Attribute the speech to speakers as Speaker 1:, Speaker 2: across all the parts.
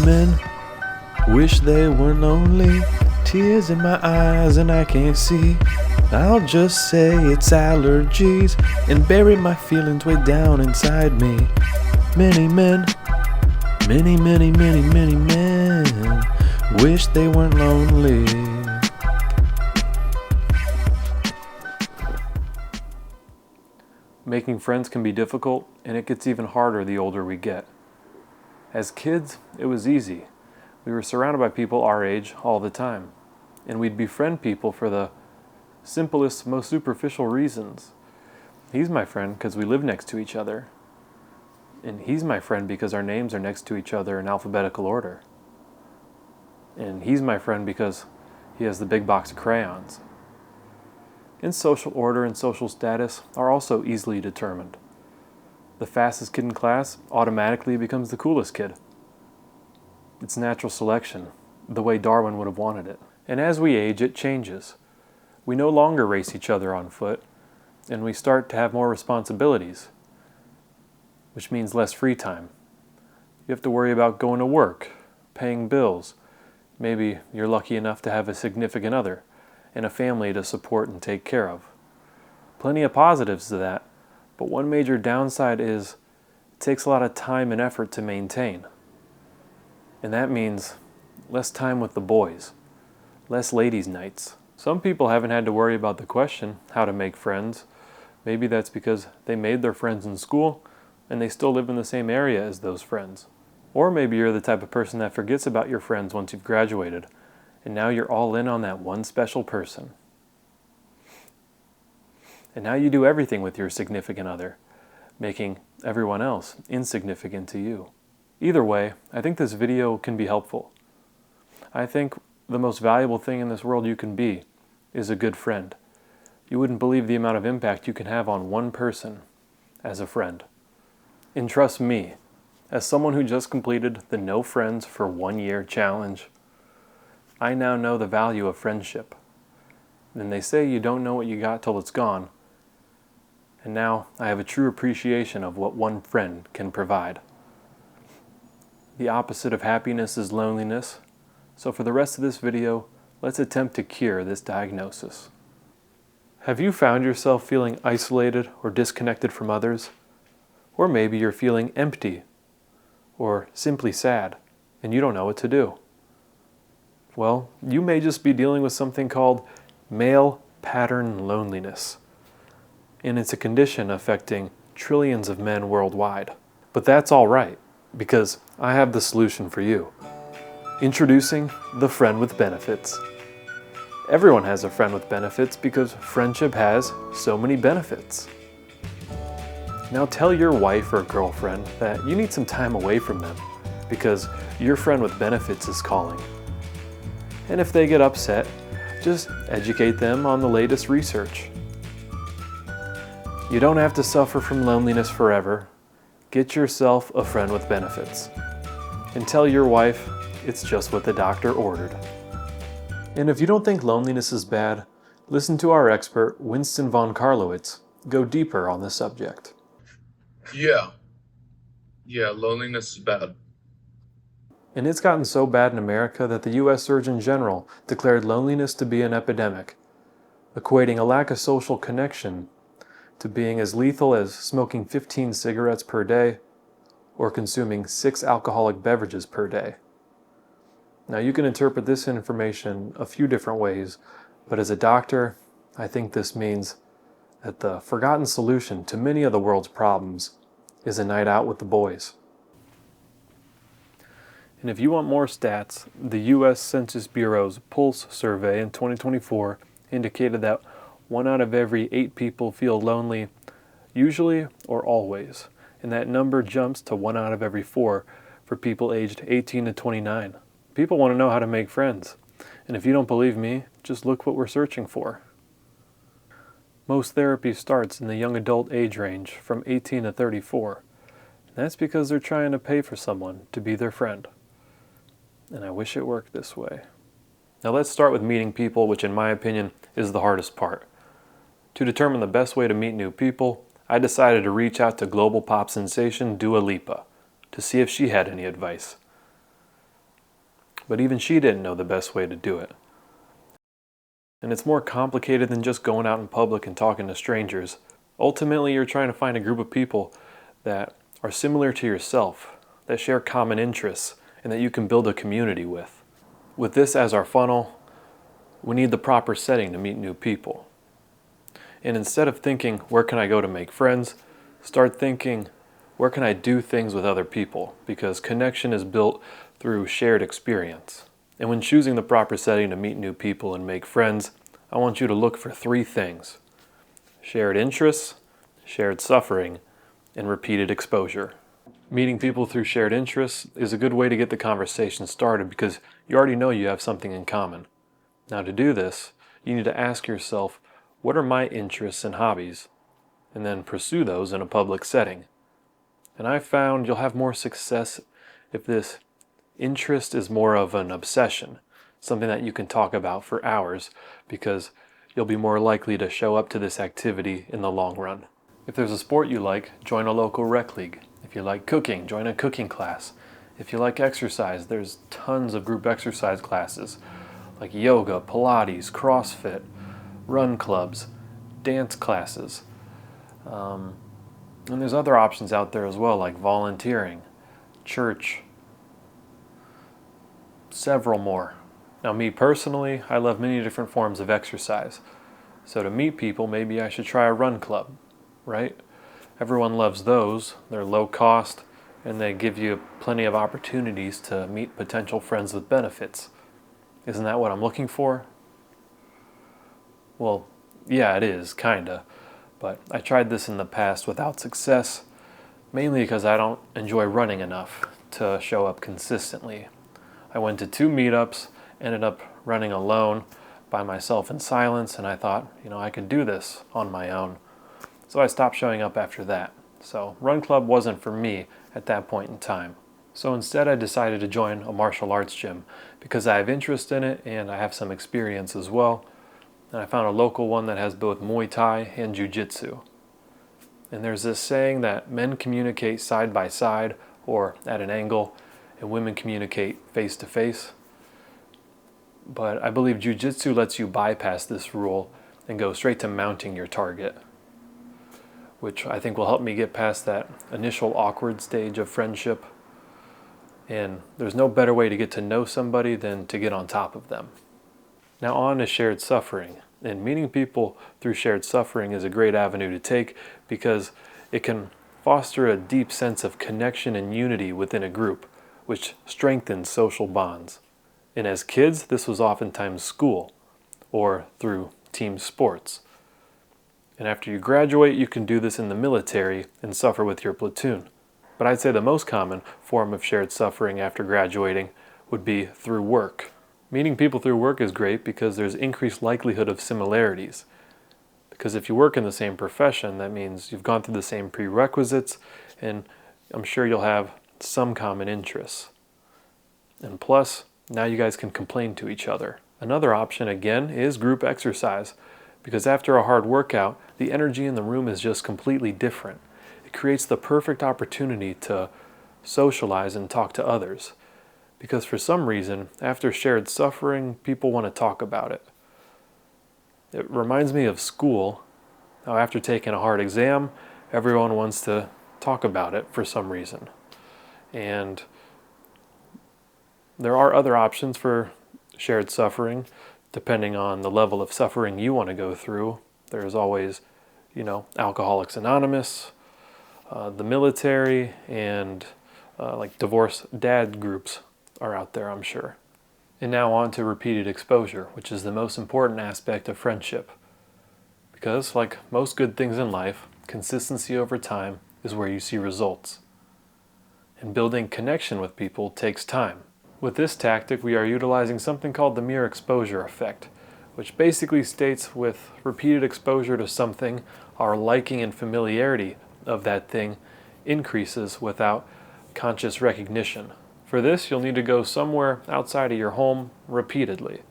Speaker 1: men wish they were lonely, tears in my eyes and I can't see. I'll just say it's allergies and bury my feelings way down inside me. Many men, many men wish they weren't lonely.
Speaker 2: Making friends can be difficult, and it gets even harder the older we get. As kids, it was easy. We were surrounded by people our age all the time, and we'd befriend people for the simplest, most superficial reasons. He's my friend because we live next to each other, and he's my friend because our names are next to each other in alphabetical order, and he's my friend because he has the big box of crayons. And social order and social status are also easily determined. The fastest kid in class automatically becomes the coolest kid. It's natural selection, the way Darwin would have wanted it. And as we age, it changes. We no longer race each other on foot, and we start to have more responsibilities, which means less free time. You have to worry about going to work, paying bills. Maybe you're lucky enough to have a significant other and a family to support and take care of. Plenty of positives to that, but one major downside is it takes a lot of time and effort to maintain. And that means less time with the boys, less ladies' nights. Some people haven't had to worry about the question, how to make friends. Maybe that's because they made their friends in school and they still live in the same area as those friends. Or maybe you're the type of person that forgets about your friends once you've graduated, and now you're all in on that one special person. And now you do everything with your significant other, making everyone else insignificant to you. Either way, I think this video can be helpful. I think the most valuable thing in this world you can be is a good friend. You wouldn't believe the amount of impact you can have on one person as a friend. And trust me, as someone who just completed the No Friends for 1 Year challenge, I now know the value of friendship. And they say you don't know what you got till it's gone. And now I have a true appreciation of what one friend can provide. The opposite of happiness is loneliness. So for the rest of this video, let's attempt to cure this diagnosis. Have you found yourself feeling isolated or disconnected from others? Or maybe you're feeling empty or simply sad and you don't know what to do. Well, you may just be dealing with something called male pattern loneliness. And it's a condition affecting trillions of men worldwide. But that's all right, because I have the solution for you. Introducing the friend with benefits. Everyone has a friend with benefits because friendship has so many benefits. Now tell your wife or girlfriend that you need some time away from them because your friend with benefits is calling. And if they get upset, just educate them on the latest research. You don't have to suffer from loneliness forever. Get yourself a friend with benefits. And tell your wife it's just what the doctor ordered. And if you don't think loneliness is bad, listen to our expert, Winston von Karlowitz, go deeper on the subject.
Speaker 3: Yeah, loneliness is bad.
Speaker 2: And it's gotten so bad in America that the U.S. Surgeon General declared loneliness to be an epidemic, equating a lack of social connection to being as lethal as smoking 15 cigarettes per day or consuming 6 alcoholic beverages per day. Now you can interpret this information a few different ways, but as a doctor, I think this means that the forgotten solution to many of the world's problems is a night out with the boys. And if you want more stats, the U.S. Census Bureau's Pulse survey in 2024 indicated that 1 out of every 8 people feel lonely, usually or always, and that number jumps to 1 out of every 4 for people aged 18 to 29. People want to know how to make friends, and if you don't believe me, just look what we're searching for. Most therapy starts in the young adult age range from 18 to 34, and that's because they're trying to pay for someone to be their friend. And I wish it worked this way. Now let's start with meeting people, which in my opinion is the hardest part. To determine the best way to meet new people, I decided to reach out to global pop sensation Dua Lipa to see if she had any advice. but even she didn't know the best way to do it. And it's more complicated than just going out in public and talking to strangers. Ultimately, you're trying to find a group of people that are similar to yourself, that share common interests, and that you can build a community with. With this as our funnel, we need the proper setting to meet new people. And instead of thinking, where can I go to make friends, start thinking, where can I do things with other people? Because connection is built through shared experience. And when choosing the proper setting to meet new people and make friends, I want you to look for 3 things: shared interests, shared suffering, and repeated exposure. Meeting people through shared interests is a good way to get the conversation started because you already know you have something in common. Now, to do this, you need to ask yourself, what are my interests and hobbies? And then pursue those in a public setting. And I've found you'll have more success if this interest is more of an obsession, something that you can talk about for hours, because you'll be more likely to show up to this activity in the long run. If there's a sport you like, join a local rec league. If you like cooking, join a cooking class. If you like exercise, there's tons of group exercise classes like yoga, Pilates, CrossFit, run clubs, dance classes. And there's other options out there as well, like volunteering, church, several more. Now, me personally, I love many different forms of exercise. So to meet people, maybe I should try a run club, right? Everyone loves those. They're low cost, and they give you plenty of opportunities to meet potential friends with benefits. Isn't that what I'm looking for? Well, yeah, it is, kinda. But I tried this in the past without success, mainly because I don't enjoy running enough to show up consistently. I went to 2 meetups, ended up running alone by myself in silence, and I thought, I could do this on my own. So I stopped showing up after that. So Run Club wasn't for me at that point in time. So instead I decided to join a martial arts gym because I have interest in it and I have some experience as well. And I found a local one that has both Muay Thai and Jiu-Jitsu. And there's this saying that men communicate side by side or at an angle, and women communicate face to face. But I believe Jiu-Jitsu lets you bypass this rule and go straight to mounting your target, which I think will help me get past that initial awkward stage of friendship. And there's no better way to get to know somebody than to get on top of them. Now on to shared suffering. And meeting people through shared suffering is a great avenue to take because it can foster a deep sense of connection and unity within a group, which strengthens social bonds. And as kids, this was oftentimes school or through team sports. And after you graduate, you can do this in the military and suffer with your platoon. But I'd say the most common form of shared suffering after graduating would be through work. Meeting people through work is great because there's increased likelihood of similarities. Because if you work in the same profession, that means you've gone through the same prerequisites, and I'm sure you'll have some common interests. And plus, now you guys can complain to each other. Another option, again, is group exercise. Because after a hard workout, the energy in the room is just completely different. It creates the perfect opportunity to socialize and talk to others. Because for some reason, after shared suffering, people want to talk about it. It reminds me of school. Now, after taking a hard exam, everyone wants to talk about it for some reason. And there are other options for shared suffering, depending on the level of suffering you want to go through. There's always, Alcoholics Anonymous, the military, and like divorced dad groups are out there, I'm sure. And now on to repeated exposure, which is the most important aspect of friendship. Because, like most good things in life, consistency over time is where you see results. And building connection with people takes time. With this tactic, we are utilizing something called the mere exposure effect, which basically states with repeated exposure to something, our liking and familiarity of that thing increases without conscious recognition. For this, you'll need to go somewhere outside of your home repeatedly.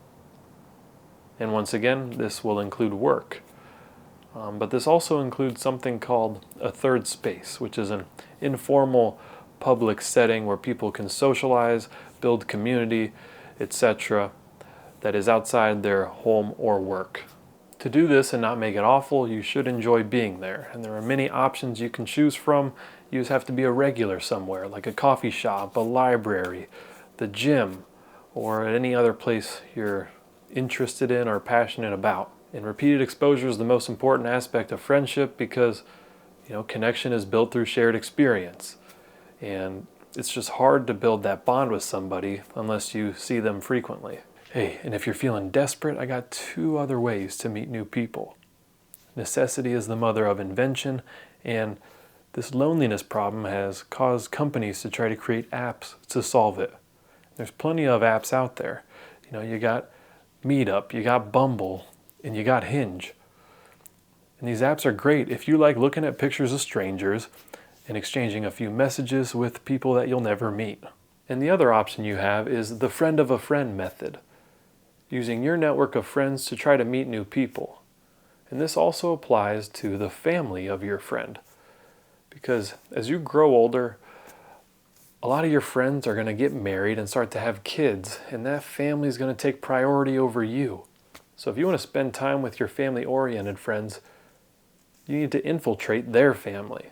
Speaker 2: And once again, this will include work. But this also includes something called a third space, which is an informal public setting where people can socialize, build community, etc., that is outside their home or work. To do this and not make it awful, you should enjoy being there. And there are many options you can choose from. You just have to be a regular somewhere, like a coffee shop, a library, the gym, or any other place you're interested in or passionate about. And repeated exposure is the most important aspect of friendship because, connection is built through shared experience. And it's just hard to build that bond with somebody unless you see them frequently. Hey, and if you're feeling desperate, I got 2 other ways to meet new people. Necessity is the mother of invention, and this loneliness problem has caused companies to try to create apps to solve it. There's plenty of apps out there. You got Meetup, you got Bumble, and you got Hinge. And these apps are great if you like looking at pictures of strangers and exchanging a few messages with people that you'll never meet. And the other option you have is the friend of a friend method, using your network of friends to try to meet new people. And this also applies to the family of your friend. Because as you grow older, a lot of your friends are going to get married and start to have kids, and that family is going to take priority over you. So if you want to spend time with your family-oriented friends, you need to infiltrate their family,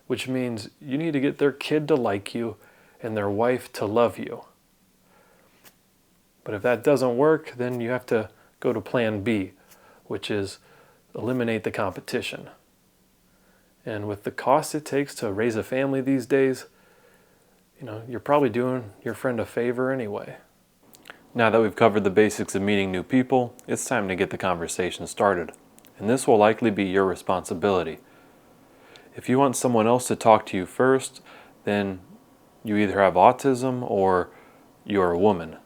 Speaker 2: which means you need to get their kid to like you and their wife to love you. But if that doesn't work, then you have to go to plan B, which is eliminate the competition. And with the cost it takes to raise a family these days, you're probably doing your friend a favor anyway. Now that we've covered the basics of meeting new people, it's time to get the conversation started. And this will likely be your responsibility. If you want someone else to talk to you first, then you either have autism or you're a woman.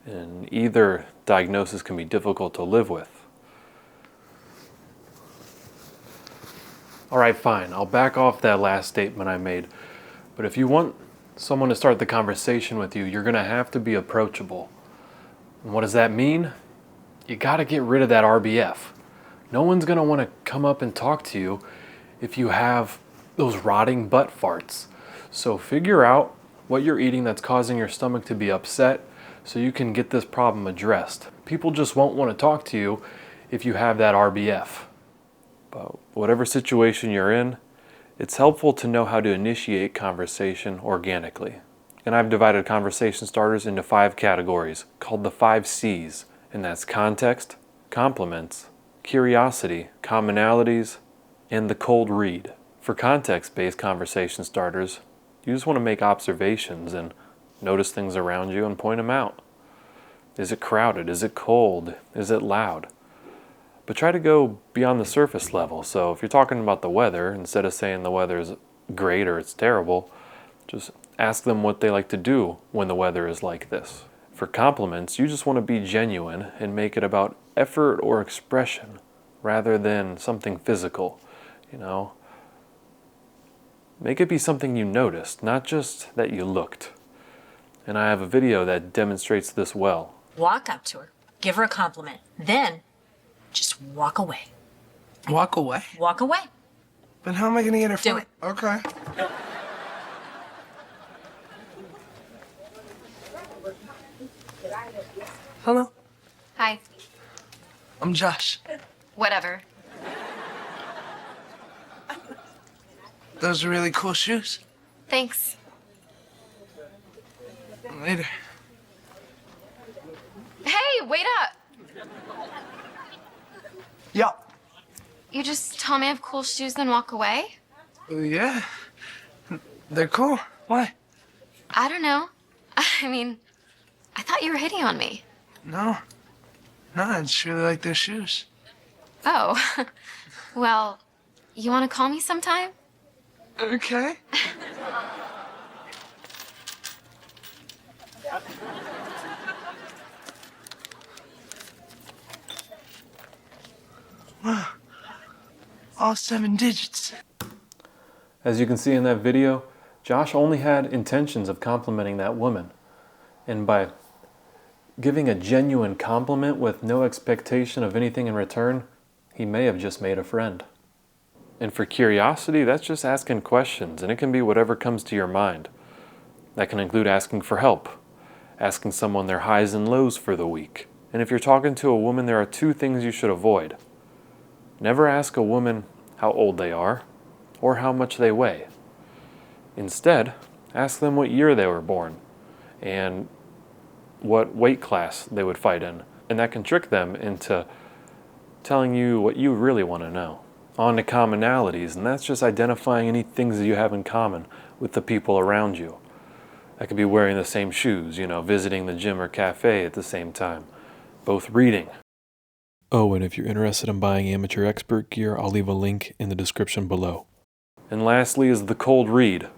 Speaker 2: And either diagnosis can be difficult to live with. All right, fine, I'll back off that last statement I made. But if you want someone to start the conversation with you, you're going to have to be approachable. And what does that mean? You got to get rid of that RBF. No one's going to want to come up and talk to you if you have those rotting butt farts. So figure out what you're eating that's causing your stomach to be upset so you can get this problem addressed. People just won't want to talk to you if you have that RBF. But whatever situation you're in, it's helpful to know how to initiate conversation organically. And I've divided conversation starters into 5 categories called the 5 C's, and that's context, compliments, curiosity, commonalities, and the cold read. For context-based conversation starters, you just want to make observations and notice things around you and point them out. Is it crowded? Is it cold? Is it loud? But try to go beyond the surface level. So if you're talking about the weather, instead of saying the weather is great or it's terrible, just ask them what they like to do when the weather is like this. For compliments, you just want to be genuine and make it about effort or expression rather than something physical, Make it be something you noticed, not just that you looked. And I have a video that demonstrates this well.
Speaker 4: Walk up to her, give her a compliment, then just walk away.
Speaker 5: Walk away?
Speaker 4: Walk away.
Speaker 5: But how am I going to get her
Speaker 4: Do
Speaker 5: phone?
Speaker 4: it.
Speaker 5: Okay. Hello,
Speaker 6: Hi.
Speaker 5: I'm Josh.
Speaker 6: Whatever.
Speaker 5: Those are really cool shoes.
Speaker 6: Thanks.
Speaker 5: Later.
Speaker 6: Hey, wait up!
Speaker 5: Yeah.
Speaker 6: You just tell me I have cool shoes, then walk away?
Speaker 5: Yeah. They're cool. Why?
Speaker 6: I don't know. I mean, I thought you were hitting on me.
Speaker 5: No. No, I just really like their shoes.
Speaker 6: Oh. Well, you want to call me sometime?
Speaker 5: Okay. Wow. All 7 digits.
Speaker 2: As you can see in that video, Josh only had intentions of complimenting that woman. And by giving a genuine compliment with no expectation of anything in return, he may have just made a friend. And for curiosity, that's just asking questions, and it can be whatever comes to your mind. That can include asking for help, asking someone their highs and lows for the week. And if you're talking to a woman, there are 2 things you should avoid. Never ask a woman how old they are or how much they weigh. Instead, ask them what year they were born and what weight class they would fight in. And that can trick them into telling you what you really want to know. On to commonalities, and that's just identifying any things that you have in common with the people around you. That could be wearing the same shoes, visiting the gym or cafe at the same time, both reading.
Speaker 1: Oh, and if you're interested in buying amateur expert gear, I'll leave a link in the description below.
Speaker 2: And lastly is the cold read.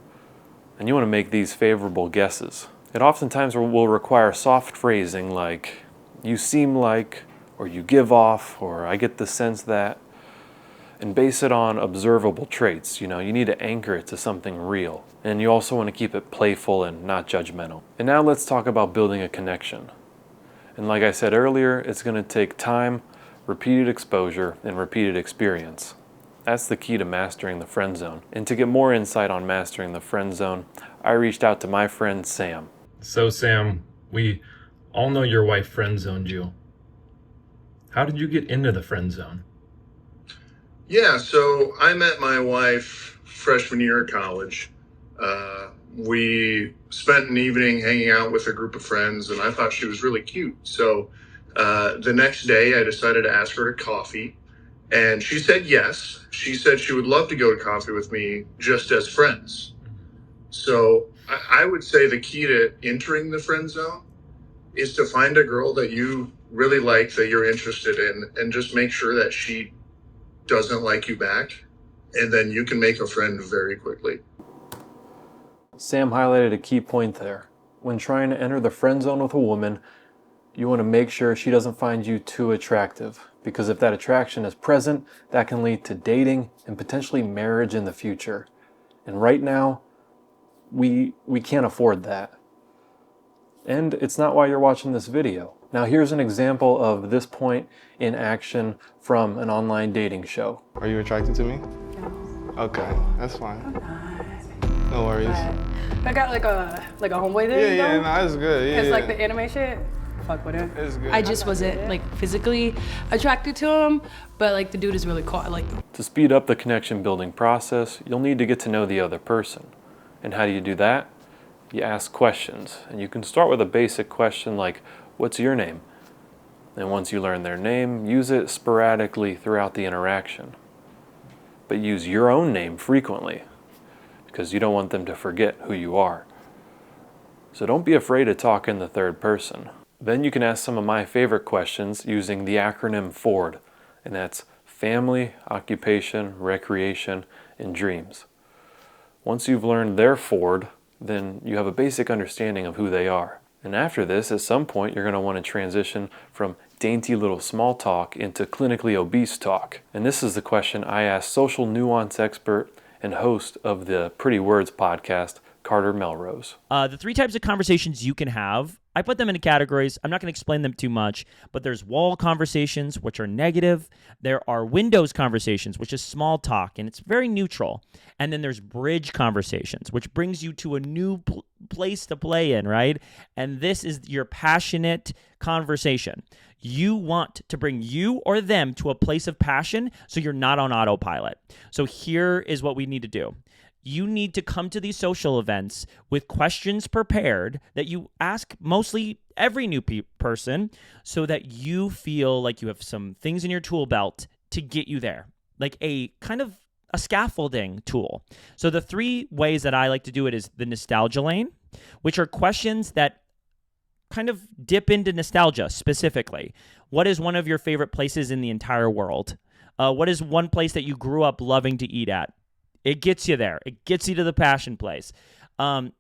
Speaker 2: And you want to make these favorable guesses. It oftentimes will require soft phrasing like, you seem like, or you give off, or I get the sense that, and base it on observable traits. You need to anchor it to something real. And you also want to keep it playful and not judgmental. And now let's talk about building a connection. And like I said earlier, it's going to take time, repeated exposure, and repeated experience. That's the key to mastering the friend zone. And to get more insight on mastering the friend zone, I reached out to my friend Sam.
Speaker 7: So Sam, we all know your wife friend zoned you. How did you get into the friend zone?
Speaker 3: Yeah, so I met my wife freshman year of college. We spent an evening hanging out with a group of friends, and I thought she was really cute. So the next day, I decided to ask her to coffee, and she said yes. She said she would love to go to coffee with me just as friends. So I would say the key to entering the friend zone is to find a girl that you really like, that you're interested in, and just make sure that she doesn't like you back, and then you can make a friend very quickly.
Speaker 2: Sam highlighted a key point there. When trying to enter the friend zone with a woman, you want to make sure she doesn't find you too attractive, because if that attraction is present, that can lead to dating and potentially marriage in the future. And right now, we can't afford that. And it's not why you're watching this video. Now here's an example of this point in action from an online dating show.
Speaker 5: Are you attracted to me?
Speaker 8: No.
Speaker 5: Okay, that's fine.
Speaker 8: I'm not.
Speaker 5: No worries.
Speaker 8: But I got like a homeboy there.
Speaker 5: Yeah, no, it's good. Yeah,
Speaker 8: It's like the anime shit. Fuck with it.
Speaker 5: It's good.
Speaker 8: I just wasn't like physically attracted to him, but like the dude is really cool. I like him.
Speaker 2: To speed up the connection building process, you'll need to get to know the other person. And how do you do that? You ask questions. And you can start with a basic question like, what's your name? And once you learn their name, use it sporadically throughout the interaction. But use your own name frequently, because you don't want them to forget who you are. So don't be afraid to talk in the third person. Then you can ask some of my favorite questions using the acronym FORD, and that's family, occupation, recreation, and dreams. Once you've learned their FORD, then you have a basic understanding of who they are. And after this, at some point, you're going to want to transition from dainty little small talk into clinically obese talk. And this is the question I asked social nuance expert and host of the Pretty Words podcast, Carter Melrose.
Speaker 9: The 3 types of conversations you can have, I put them into categories. I'm not going to explain them too much, but there's wall conversations, which are negative. There are windows conversations, which is small talk, and it's very neutral. And then there's bridge conversations, which brings you to a new place to play in, right? And this is your passionate conversation. You want to bring you or them to a place of passion so you're not on autopilot. So here is what we need to do. You need to come to these social events with questions prepared that you ask mostly every new person so that you feel like you have some things in your tool belt to get you there, like a kind of a scaffolding tool. So the 3 ways that I like to do it is the nostalgia lane, which are questions that kind of dip into nostalgia specifically. What is one of your favorite places in the entire world? What is one place that you grew up loving to eat at? It gets you there. It gets you to the passion place. The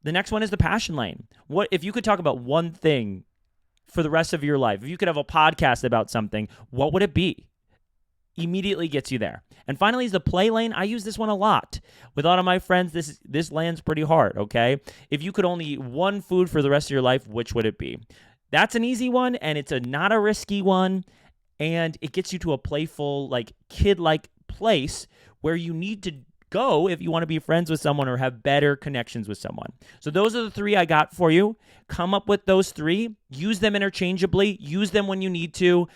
Speaker 9: next one is the passion lane. What if you could talk about one thing for the rest of your life? If you could have a podcast about something, what would it be? Immediately gets you there. And finally is the play lane. I use this one a lot. With a lot of my friends, this lands pretty hard, okay? If you could only eat one food for the rest of your life, which would it be? That's an easy one, and it's not a risky one, and it gets you to a playful, like kid-like place where you need to go if you want to be friends with someone or have better connections with someone. So those are the 3 I got for you. Come up with those 3. Use them interchangeably. Use them when you need to.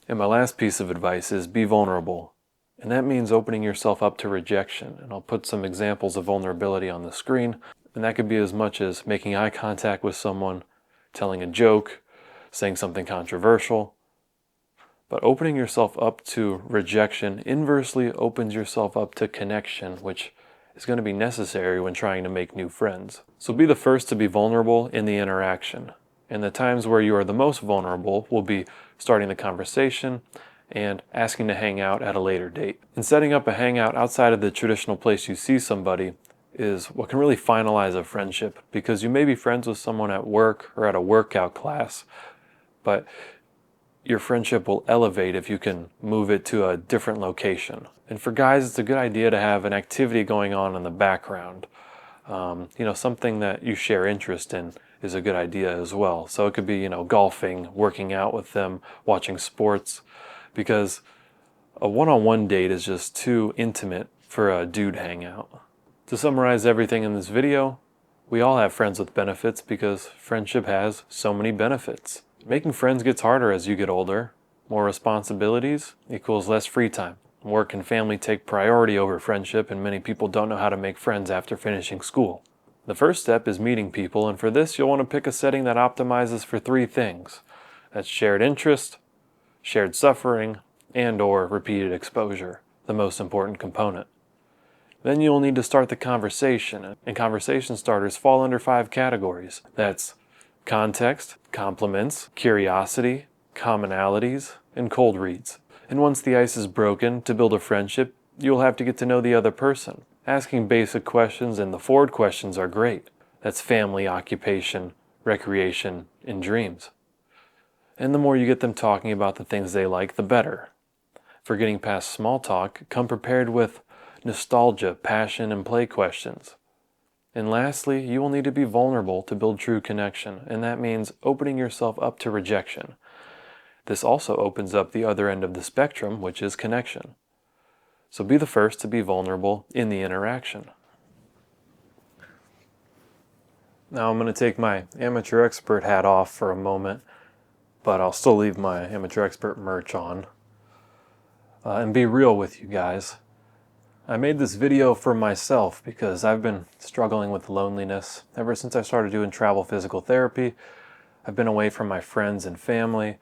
Speaker 2: And my last piece of advice is be vulnerable. And that means opening yourself up to rejection. And I'll put some examples of vulnerability on the screen. And that could be as much as making eye contact with someone, telling a joke, saying something controversial. But opening yourself up to rejection inversely opens yourself up to connection, which is going to be necessary when trying to make new friends. So be the first to be vulnerable in the interaction. And the times where you are the most vulnerable will be starting the conversation and asking to hang out at a later date. And setting up a hangout outside of the traditional place you see somebody is what can really finalize a friendship, because you may be friends with someone at work or at a workout class, but your friendship will elevate if you can move it to a different location. And for guys, it's a good idea to have an activity going on in the background. Something that you share interest in is a good idea as well. So it could be, golfing, working out with them, watching sports, because a one-on-one date is just too intimate for a dude hangout. To summarize everything in this video, we all have friends with benefits because friendship has so many benefits. Making friends gets harder as you get older. More responsibilities equals less free time. Work and family take priority over friendship, and many people don't know how to make friends after finishing school. The first step is meeting people, and for this you'll want to pick a setting that optimizes for 3 things. That's shared interest, shared suffering, and/or repeated exposure, the most important component. Then you'll need to start the conversation, and conversation starters fall under 5 categories. That's context, compliments, curiosity, commonalities, and cold reads. And once the ice is broken, to build a friendship, you'll have to get to know the other person. Asking basic questions and the forward questions are great. That's family, occupation, recreation, and dreams. And the more you get them talking about the things they like, the better. For getting past small talk, come prepared with nostalgia, passion, and play questions. And lastly, you will need to be vulnerable to build true connection, and that means opening yourself up to rejection. This also opens up the other end of the spectrum, which is connection. So be the first to be vulnerable in the interaction. Now I'm going to take my amateur expert hat off for a moment, but I'll still leave my amateur expert merch on. And be real with you guys. I made this video for myself because I've been struggling with loneliness ever since I started doing travel physical therapy. I've been away from my friends and family,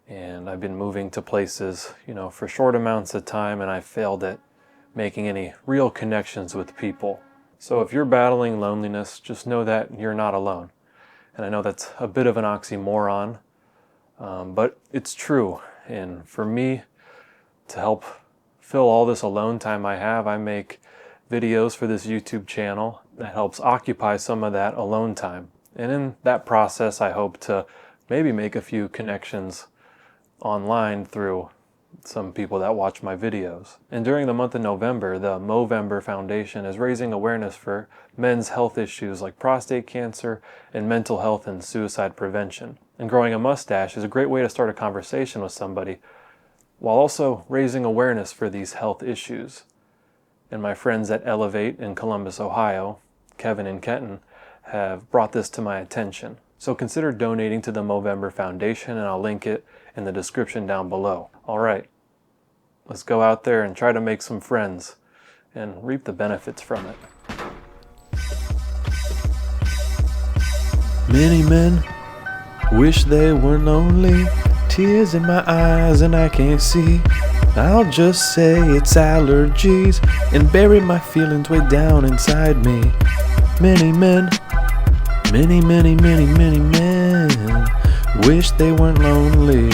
Speaker 2: and I've been moving to places, for short amounts of time, and I failed at making any real connections with people. So if you're battling loneliness, just know that you're not alone. And I know that's a bit of an oxymoron, but it's true. And for me, to help fill all this alone time I have, I make videos for this YouTube channel that helps occupy some of that alone time. And in that process, I hope to maybe make a few connections online through some people that watch my videos. And during the month of November, the Movember Foundation is raising awareness for men's health issues like prostate cancer and mental health and suicide prevention. And growing a mustache is a great way to start a conversation with somebody while also raising awareness for these health issues. And my friends at Elevate in Columbus, Ohio, Kevin and Kenton, have brought this to my attention. So consider donating to the Movember Foundation, and I'll link it in the description down below. All right, let's go out there and try to make some friends and reap the benefits from it.
Speaker 1: Many men wish they were lonely, tears in my eyes and I can't see. I'll just say it's allergies and bury my feelings way down inside me. Many men, many men wish they weren't lonely.